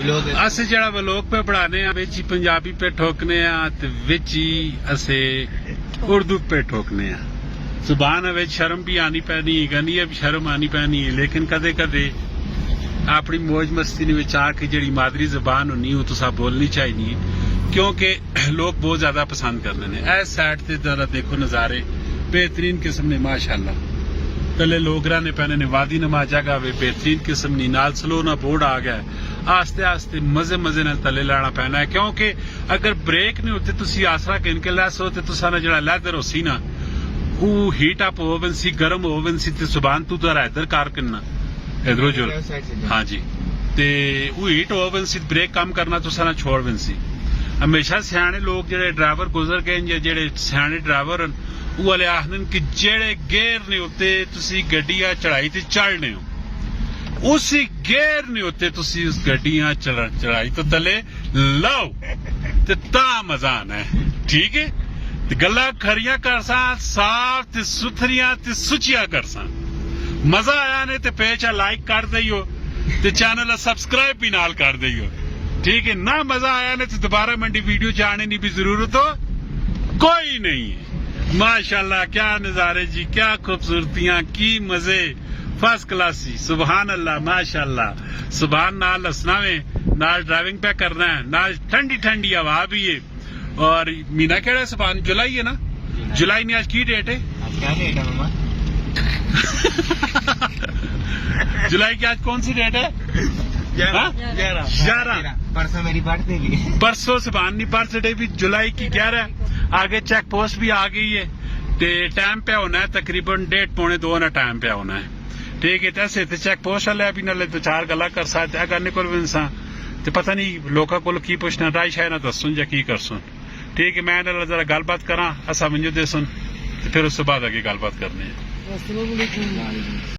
अस जरा वलोक पे पढ़ाने विच ही पंजाबी पे ठोकने ते विच ही असे उर्दू पे ठोकने जुबान विच शर्म भी आनी पैनी गनी भी शर्म आनी पैनी है लेकिन कदे कदे अपनी मौज मस्ती विच आके जिहड़ी मादरी जबान होनी वो तुसा बोलनी चाहिए क्योंकि लोग बहुत ज्यादा पसंद करते हैं। इस साइड से जरा देखो नज़ारे बेहतरीन किस्म ने माशाअल्लाह तले लोग रहने पैने ने वादी नमा जगह वे बेहतरीन किस्म नी नाल सलोना बोर्ड आ गया आस्ते आस्ते मजे मजे नाल तले लाना पैना है क्योंकि अगर ब्रेक नहीं होते तुसी आसरा किन के लैस होते तुसा ना जड़ा लैदर हो सी ना वो हीट अप होवन सी गर्म होवन सी ते सुबान तू जरा इधर कार करना इधरों जो हाँ जी ते वो हीट होवन सी ब्रेक कम करना तुसा ना छोड़वन सी हमेशा सियाने लोग जेडे ड्राइवर गुजर गए या जेडे सियाने ड्राइवर वो वाले आखदन कि जेड़े गेर नहीं होते तुसी गड्डियां चढ़ाई ते चढ़ने हो उसी गेर नहीं होते तुसी उस गड्डियां चढ़ाई तो तले लाओ ते ता मजा आना है ठीक है ते गल्ला खरियां करसा साफ ते सुथरियां ते सुचिया करसा मजा आया ने ते पेचा लाइक कर दियो ते चैनल सब्सक्राइब भी नाल कर दियो ठीक है ना मजा आया ने तो दोबारा मंडी वीडियो जाने की भी जरूरत हो कोई नहीं है। माशाल्लाह क्या नजारे जी क्या खूबसूरतियां की मजे फर्स्ट क्लासी सुबहान अल्लाह माशाल्लाह सुबहान नाल हसना में नाल ड्राइविंग पे करना है नाल ठंडी ठंडी हवा भी है और मीना केड़ा सुबहान जुलाई है ना जुलाई नहीं आज की डेट है क्या डेट है मामा जुलाई की आज कौन सी डेट है 11 परसों मेरी बर्थडे भी परसों सुबहानी बर्थडे भी जुलाई की 11 आगे चेक पोस्ट भी आ गई है ते टाइम पे होना है तकरीबन 1:30-2 ना टाइम पे होना है ठीक है तैसे ते चेक पोस्ट वाले भी नाले दो चार गल्ला कर सकते हैं करने को इंसान ते पता नहीं लोका को की पुछना राय शायद ना दसूं या की करसूं ठीक है मैं जरा गलबात करा असा मंजू दे सुन फिर उसके बाद आगे गलबात करने